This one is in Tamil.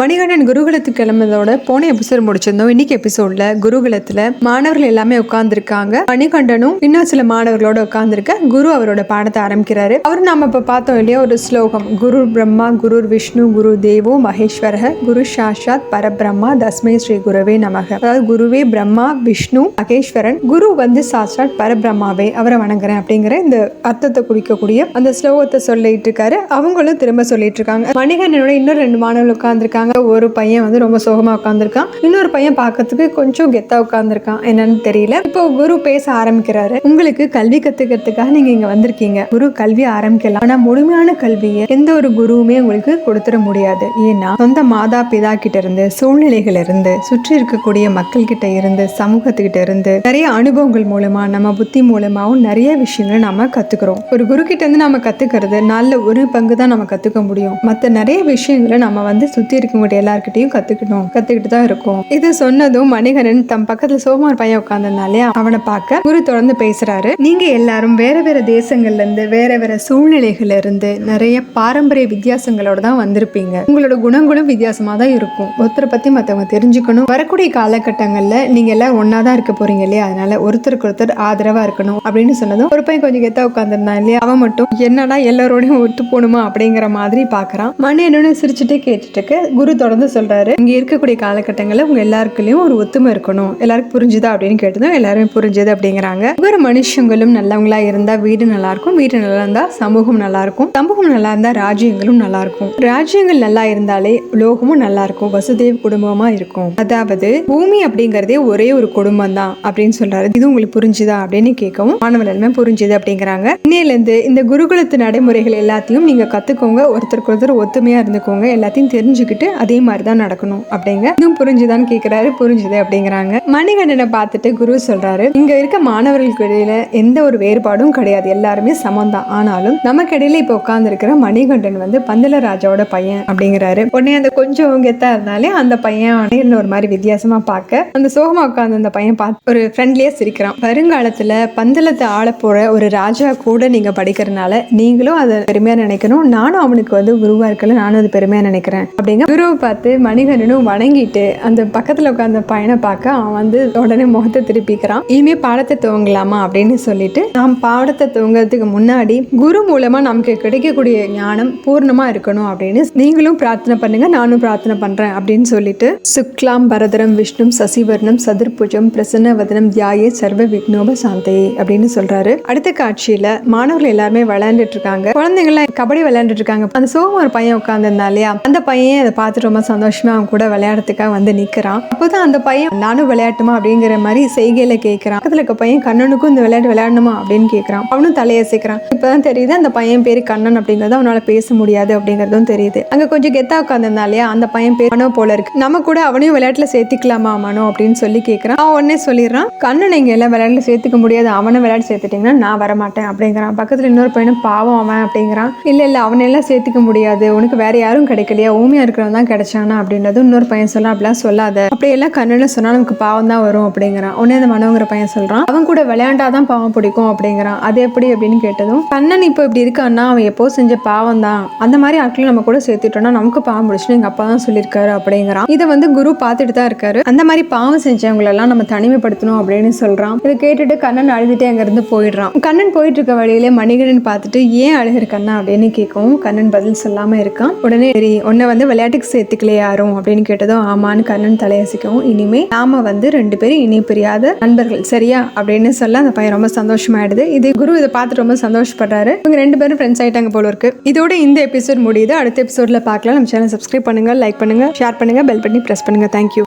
மணிகண்டன் குருகுலத்துக்கு கிளம்புறதோட போன எபிசோட் முடிச்சிருந்தோம். இன்னைக்கு எபிசோட்ல குருகுலத்துல மாணவர்கள் எல்லாமே உட்கார்ந்துருக்காங்க. மணிகண்டனும் இன்னும் சில மாணவர்களோட உட்கார்ந்துருக்க குரு அவரோட பாடத்தை ஆரம்பிக்கிறாரு. அவரு நம்ம இப்ப பார்த்தோம் இல்லையா, ஒரு ஸ்லோகம், குரு பிரம்மா குரு விஷ்ணு குரு தேவோ மகேஸ்வர குரு சாஷாத் பரபிரம்மா தஸ்மை ஸ்ரீ குருவே நமக. அதாவது குருவே பிரம்மா விஷ்ணு மகேஸ்வரன், குரு வந்து சாஷாத் பரபிரம்மாவே, அவரை வணங்குறேன் அப்படிங்கிற இந்த அர்த்தத்தை குறிக்கக்கூடிய அந்த ஸ்லோகத்தை சொல்லிட்டு இருக்காரு. அவங்களும் திரும்ப சொல்லிட்டு இருக்காங்க. மணிகண்டனோட இன்னும் 2 மாணவர்கள் உட்கார்ந்துருக்காங்க. ஒரு பையன் வந்து ரொம்ப சோகமா உட்கார்ந்துருக்கான். இன்னொரு பையன் பார்க்கறதுக்கு கொஞ்சம் கெத்தா உட்கார்ந்துருக்கான். என்னன்னு தெரியல. இப்போ குரு பேச ஆரம்பிக்கிறாரு. உங்களுக்கு கல்வி கத்துக்கிறதுக்காக நீங்க இங்க வந்திருக்கீங்க. குரு கல்வி ஆரம்பிக்கலாம், ஆனா முழுமையான கல்வியை எந்த ஒரு குருவுமே உங்களுக்கு கொடுத்துட முடியாது. ஏன்னா சொந்த மாதா பிதா கிட்ட இருந்து, சூழ்நிலைகள் இருந்து, சுற்றி இருக்கக்கூடிய மக்கள் கிட்ட இருந்து, சமூகத்துக்கிட்ட இருந்து, நிறைய அனுபவங்கள் மூலமா, நம்ம புத்தி மூலமாவும் நிறைய விஷயங்களை நம்ம கத்துக்கிறோம். ஒரு குரு கிட்ட இருந்து நம்ம கத்துக்கிறது நல்ல ஒரு பங்கு தான் நம்ம கத்துக்க முடியும். மற்ற நிறைய விஷயங்களை நம்ம வந்து சுத்தி இருக்கவங்க எல்லார்கிட்டையும் கத்துக்கிட்டு தான் இருக்கும். இது சொன்னதும் மணிகண்டன் தம் பக்கத்துல சோமார் பையன் உட்கார்ந்ததுனாலே அவனை பார்க்க குரு தொடர்ந்து பேசுறாரு. நீங்க எல்லாரும் வேற வேற தேசங்கள்ல இருந்து, வேற வேற சூழ்நிலைகள்ல இருந்து, நிறைய பாரம்பரிய வித்தியாசங்களோட தான் வந்திருப்பீங்க. உங்களோட குணங்களும் வித்தியாசமா தான் இருக்கும். ஒருத்தரை பத்தி மத்தவங்க தெரிஞ்சுக்கணும். வரக்கூடிய காலகட்டங்கள்ல நீங்க எல்லாம் ஒன்னாதான் இருக்க போறீங்க இல்லையா, அதனால ஒருத்தருக்கு ஒருத்தர் ஆதரவா இருக்கணும் அப்படின்னு சொன்னதும் ஒரு பையன் கொஞ்சம் கெத்தா உட்கார்ந்துருந்தான் இல்லையா, அவன் மட்டும் என்னடா எல்லாரோடையும் ஒத்து போகணுமா அப்படிங்கிற மாதிரி பாக்குறான். மணி என்னன்னு சிரிச்சுட்டே கேட்டுட்டு குரு தொடர்ந்து சொல்றாரு, இங்க இருக்கக்கூடிய காலகட்டங்கள்ல உங்க எல்லாருக்குள்ளயும் ஒரு ஒத்துமை இருக்கணும். எல்லாருக்கும் புரிஞ்சுதா அப்படின்னு கேட்டதும் எல்லாருமே புரிஞ்சுது அப்படிங்கிறாங்க. ஒவ்வொரு மனுஷங்களும் நல்லவங்களா இருந்தா வீடு நல்லா இருக்கும், வீடு நல்லா இருந்தா சமூகம் நல்லா இருக்கும், சமூகம் நல்லா இருந்தா ராஜ்யங்களும் நல்லா இருக்கும், ராஜ்யங்கள் நல்லா இருந்தாலே உலோகமும் நல்லா இருக்கும், வசுதேவ குடும்பமா இருக்கும். அதாவது பூமி அப்படிங்கறதே ஒரே ஒரு குடும்பம் தான் அப்படின்னு சொல்றாரு. இது உங்களுக்கு புரிஞ்சுதா அப்படின்னு கேட்கவும் மாணவர்கள் எல்லாமே புரிஞ்சுது அப்படிங்கிறாங்க. இன்னையில இருந்து இந்த குருகுலத்து நடைமுறைகள் எல்லாத்தையும் நீங்க கத்துக்கோங்க, ஒருத்தருக்கு ஒருத்தர் ஒத்துமையா இருந்துக்கோங்க, எல்லாத்தையும் தெரிஞ்சுக்கிட்டு அதே மாதிரிதான் நடக்கணும் அப்படிங்க. இதுவும் புரிஞ்சுதான்னு கேட்கிறாரு. புரிஞ்சுது அப்படிங்கிறாங்க. மணிகண்டனை பார்த்துட்டு குரு சொல்றாரு, இங்க இருக்க மாணவர்களுக்கு இடையில எந்த ஒரு வேறுபாடும் கிடையாது, எல்லாருமே சமம் தான். ஆனாலும் நமக்கு இடையில இப்ப உட்கார்ந்து இருக்கிற மணிகண்டன் வந்து பந்தல ராஜாவோட பையன் அப்படிங்கிறாரு. உடனே அந்த கொஞ்சம் கெத்தா இருந்தாலே அந்த பையன் ஒரு மாதிரி வித்தியாசமா பார்க்க அந்த சோகமா உட்கார்ந்து அந்த பையன் பார்த்து ஒரு ஃப்ரெண்ட்லியா சிரிக்கிறான். வருங்காலத்துல பந்தலத்தை ஆள போற ஒரு ராஜா கூட நீங்க படிக்கிறதுனால நீங்களும் அதை பெருமையா நினைக்கணும். நானும் அவனுக்கு வந்து குருவா இருக்கல, நானும் அது பெருமையா நினைக்கிறேன் அப்படிங்க. குருவை பார்த்து மணிகண்டனும் வணங்கிட்டு அந்த பக்கத்துல உட்கார்ந்த பையனை பார்க்க அவன் வந்து உடனே முகத்தை திருப்பிக்கிறான். இனிமே பாடத்தை துவங்கலாமா அப்படின்னு சொல்லிட்டு, நாம் பாடத்தை துவங்கிறதுக்கு முன்னாடி குரு மூலமா நமக்கு கிடைக்கக்கூடிய ஞானம் பூர்ணமா இருக்கணும் அப்படின்னு நீங்களும் பிரார்த்தனை பண்ணுங்க, நானும் பிரார்த்தனை பண்றேன் அப்படின்னு சொல்லிட்டு, சுக்லாம் பரதரம் விஷ்ணும் சசிவர்ணம் சதுர்புஜம் பிரசன்ன வதனம் தியாயே சர்வ விக்னோப சாந்தையே அப்படின்னு சொல்றாரு. அடுத்த காட்சியில மாணவர்கள் எல்லாருமே விளையாண்டுட்டு இருக்காங்க. குழந்தைங்களாம் கபடி விளையாண்டுட்டு இருக்காங்க. அந்த சோகம் ஒரு பையன் உட்கார்ந்துருந்தா இல்லையா, அந்த பையன் அதை பார்த்துட்டு ரொம்ப சந்தோஷமா அவன் கூட விளையாடுறதுக்காக வந்து நிக்கிறான். அப்போதான் அந்த பையன் நானும் விளையாட்டுமா அப்படிங்கிற மாதிரி செய்கையில கேட்கிறான். பக்கத்துல இருக்க பையன் கண்ணனுக்கும் இந்த விளையாட்டு விளையாடணுமா அப்படின்னு கேட்கிறான். அவனும் தலையசைக்கிறான். இப்பதான் தெரியுது அந்த பையன் பேரு கண்ணன் அப்படிங்கறது அவனால பேச முடியாது அப்படிங்கறதும் தெரியுது. அங்க கொஞ்சம் கெத்தா உட்கார்ந்திருந்தா இல்லையா, அந்த பையன் பேர் மனோ போல இருக்கு, நம்ம கூட அவனையும் விளையாட்டுல சேர்த்துக்கலாமா மனோ அப்படின்னு சொல்லி கேட்கிறான். அவன் உடனே சொல்லிடுறான், கண்ணன் இங்க எல்லாம் விளையாட்டுல சேர்த்துக்க முடியாது, அவனை விளையாட்டு சேர்த்துட்டீங்கன்னா நான் வரமாட்டேன் அப்படிங்கிறான். பக்கத்துல இன்னொரு பையனும் பாவம் அவன் அப்படிங்கிறான். இல்ல அவனெல்லாம் சேர்த்துக்க முடியாது, உனக்கு வேற யாரும் கிடைக்கலையா, ஊமையா இருக்கிறவன் தான் கிடைச்சானா அப்படின்றது இன்னொரு பையன் சொல்ல, அப்படிலாம் சொல்லாத, அப்படியெல்லாம் கண்ணன்னு சொன்னா நமக்கு பாவம் தான் வரும் அப்படிங்கிறான். உடனே அந்த மனோங்கிற பையன் சொல்றான், அவன் கூட விளையாண்டாதான் பாவம் பிடிக்கும் அப்படிங்கிறான். அது எப்படி அப்படின்னு கேட்டதும், கண்ணன் இப்போ இப்படி இருக்கான்னா அவன் எப்போ செஞ்ச பாவம் தான், அந்த மாதிரி ஆட்களும் நம்ம கூட சேர்த்துட்டோம்னா நமக்கு பாவம் பிடிச்சுன்னு எங்க அப்பா தான் சொல்லியிருக்காரு அப்படிங்கிறான். இதை வந்து குரு பார்த்துட்டு தான் இருக்காரு. அந்த மாதிரி பாவம் செஞ்சவங்களெல்லாம் நம்ம தனிமைப்படுத்தணும் அப்படின்னு சொல்றான். இதை கேட்டுட்டு கண்ணன் அழுதுட்டு அங்க இருந்து போயிடுறான். கண்ணன் போயிட்டு இருக்க வழியிலே மணிகண்டன் பார்த்துட்டு ஏன் அழுகிற கண்ணா அப்படின்னு கேட்கவும் கண்ணன் பதில் சொல்லாம இருக்கான். உடனே சரி உன்னை வந்து விளையாட்டுக்கு சேர்த்துக்கலையே யாரும் அப்படின்னு கேட்டதும் ஆமான்னு கண்ணன் தலையசிக்கவும், இனிமே நாம வந்து 2 பேரும் இனி பிரியாத நண்பர்கள் சரியா அப்படின்னு சொல்ல அந்த பையன் ரொம்ப சந்தோஷமாயிடுது. இது குரு இதை பார்த்துட்டு ரொம்ப சந்தோஷப்படுறாரு. இவங்க 2 பேரும் ஃப்ரெண்ட்ஸ் ஆயிட்டாங்க போல இருக்கு. இதோட இந்த எபிசோட் முடியுது. அடுத்த எபிசோட்ல பார்க்கலாம். நம்ம சேனல் சப்ஸ்கிரைப் பண்ணுங்க, லைக் பண்ணுங்க, ஷேர் பண்ணுங்க, பெல் பட்டனை பிரஸ் பண்ணுங்க. தேங்க்யூ.